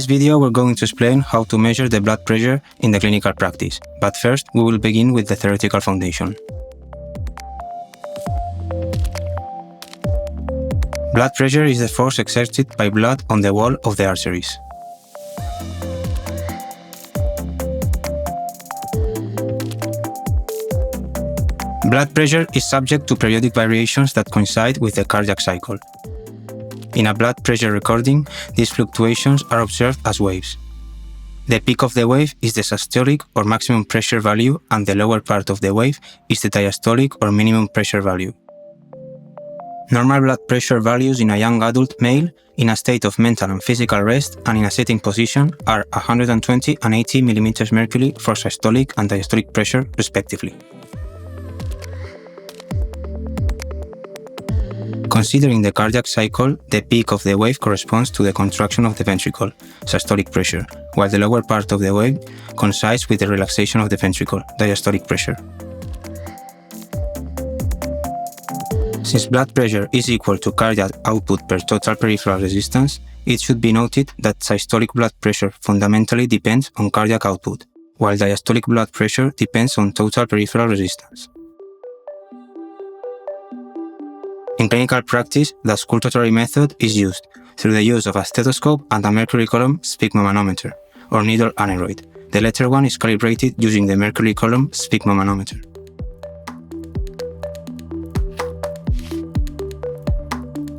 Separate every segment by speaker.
Speaker 1: video we're going to explain how to measure the blood pressure in the clinical practice, but first we will begin with the theoretical foundation. Blood pressure is the force exerted by blood on the wall of the arteries. Blood pressure is subject to periodic variations that coincide with the cardiac cycle. In a blood pressure recording, these fluctuations are observed as waves. The peak of the wave is the systolic or maximum pressure value, and the lower part of the wave is the diastolic or minimum pressure value. Normal blood pressure values in a young adult male in a state of mental and physical rest and in a sitting position are 120 and 80 mm mercury for systolic and diastolic pressure, respectively. Considering the cardiac cycle, the peak of the wave corresponds to the contraction of the ventricle, systolic pressure, while the lower part of the wave coincides with the relaxation of the ventricle, diastolic pressure. Since blood pressure is equal to cardiac output per total peripheral resistance, it should be noted that systolic blood pressure fundamentally depends on cardiac output, while diastolic blood pressure depends on total peripheral resistance. In clinical practice, the auscultatory method is used through the use of a stethoscope and a mercury column sphygmomanometer, or needle aneroid. The latter one is calibrated using the mercury column sphygmomanometer.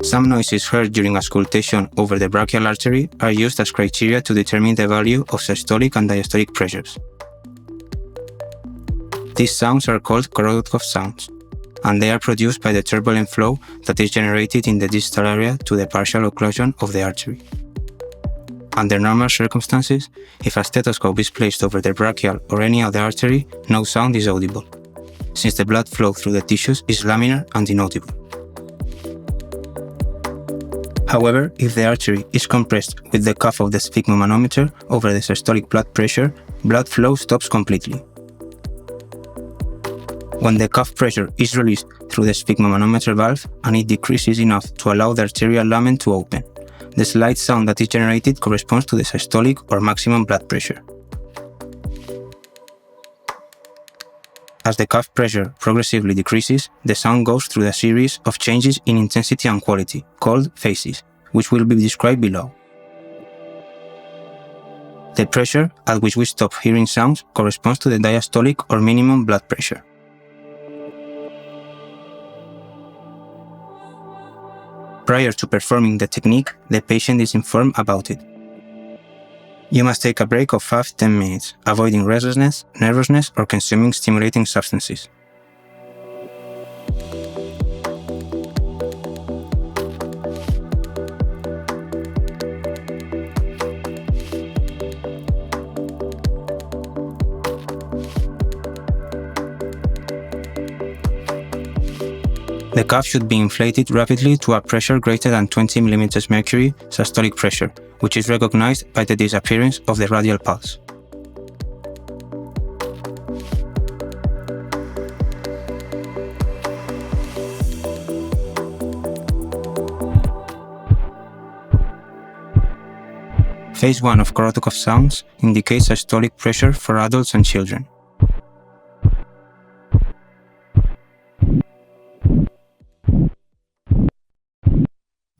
Speaker 1: Some noises heard during auscultation over the brachial artery are used as criteria to determine the value of systolic and diastolic pressures. These sounds are called Korotkoff sounds, and they are produced by the turbulent flow that is generated in the distal area to the partial occlusion of the artery. Under normal circumstances, if a stethoscope is placed over the brachial or any other artery, no sound is audible, since the blood flow through the tissues is laminar and inaudible. However, if the artery is compressed with the cuff of the sphygmomanometer over the systolic blood pressure, blood flow stops completely. When the cuff pressure is released through the sphygmomanometer valve and it decreases enough to allow the arterial lumen to open, the slight sound that is generated corresponds to the systolic or maximum blood pressure. As the cuff pressure progressively decreases, the sound goes through a series of changes in intensity and quality, called phases, which will be described below. The pressure at which we stop hearing sounds corresponds to the diastolic or minimum blood pressure. Prior to performing the technique, the patient is informed about it. You must take a break of 5-10 minutes, avoiding restlessness, nervousness, or consuming stimulating substances. The cuff should be inflated rapidly to a pressure greater than 20 mm mercury systolic pressure, which is recognized by the disappearance of the radial pulse. Phase 1 of Korotkoff sounds indicates systolic pressure for adults and children.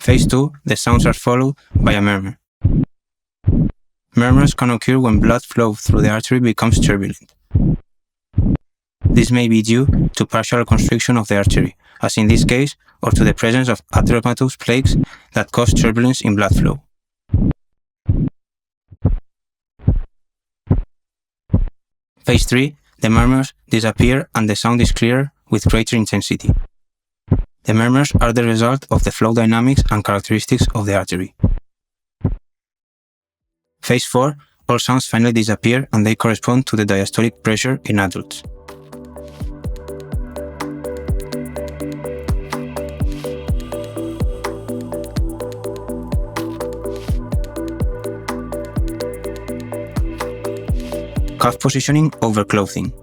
Speaker 1: Phase 2, the sounds are followed by a murmur. Murmurs can occur when blood flow through the artery becomes turbulent. This may be due to partial constriction of the artery, as in this case, or to the presence of atheromatous plaques that cause turbulence in blood flow. Phase 3, the murmurs disappear and the sound is clearer with greater intensity. The murmurs are the result of the flow dynamics and characteristics of the artery. Phase 4, all sounds finally disappear and they correspond to the diastolic pressure in adults. Cuff positioning over clothing.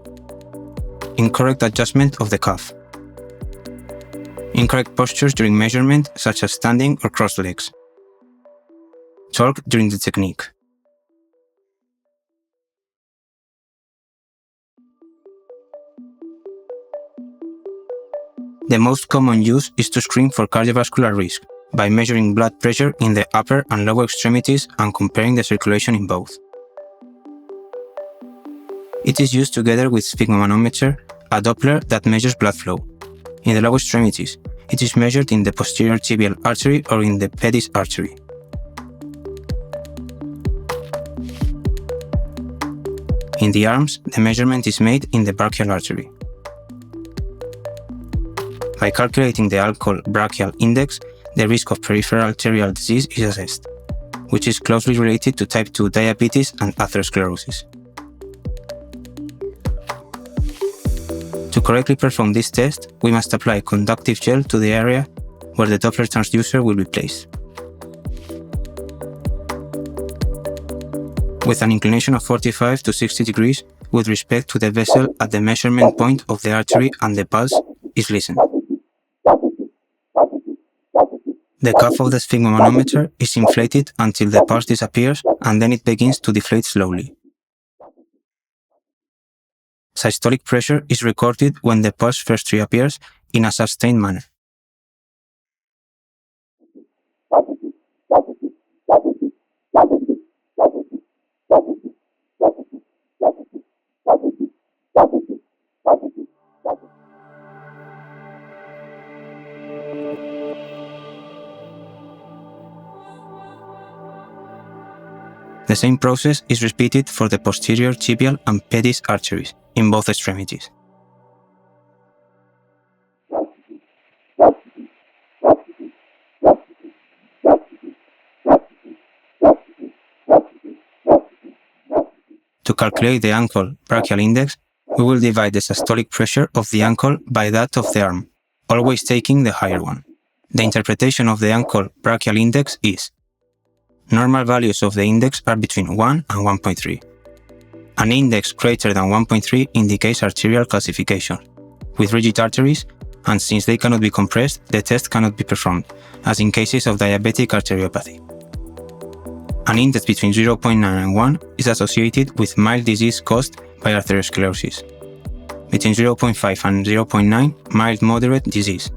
Speaker 1: Incorrect adjustment of the cuff. Incorrect postures during measurement, such as standing or crossed legs. Talk during the technique. The most common use is to screen for cardiovascular risk by measuring blood pressure in the upper and lower extremities and comparing the circulation in both. It is used together with sphygmomanometer, a Doppler that measures blood flow. In the lower extremities, it is measured in the posterior tibial artery or in the pedis artery. In the arms, the measurement is made in the brachial artery. By calculating the ankle-brachial index, the risk of peripheral arterial disease is assessed, which is closely related to type 2 diabetes and atherosclerosis. To correctly perform this test, we must apply conductive gel to the area where the Doppler transducer will be placed. With an inclination of 45 to 60 degrees with respect to the vessel at the measurement point of the artery and the pulse is listened. The cuff of the sphygmomanometer is inflated until the pulse disappears and then it begins to deflate slowly. Systolic pressure is recorded when the pulse first reappears in a sustained manner. The same process is repeated for the posterior tibial and pedis arteries in both extremities. To calculate the ankle-brachial index, we will divide the systolic pressure of the ankle by that of the arm, always taking the higher one. The interpretation of the ankle-brachial index is: normal values of the index are between 1 and 1.3. An index greater than 1.3 indicates arterial calcification, with rigid arteries, and since they cannot be compressed, the test cannot be performed, as in cases of diabetic arteriopathy. An index between 0.9 and 1 is associated with mild disease caused by atherosclerosis. Between 0.5 and 0.9, mild moderate disease.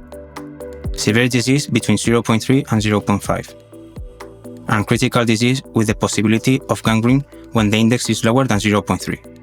Speaker 1: Severe disease between 0.3 and 0.5. And critical disease with the possibility of gangrene when the index is lower than 0.3.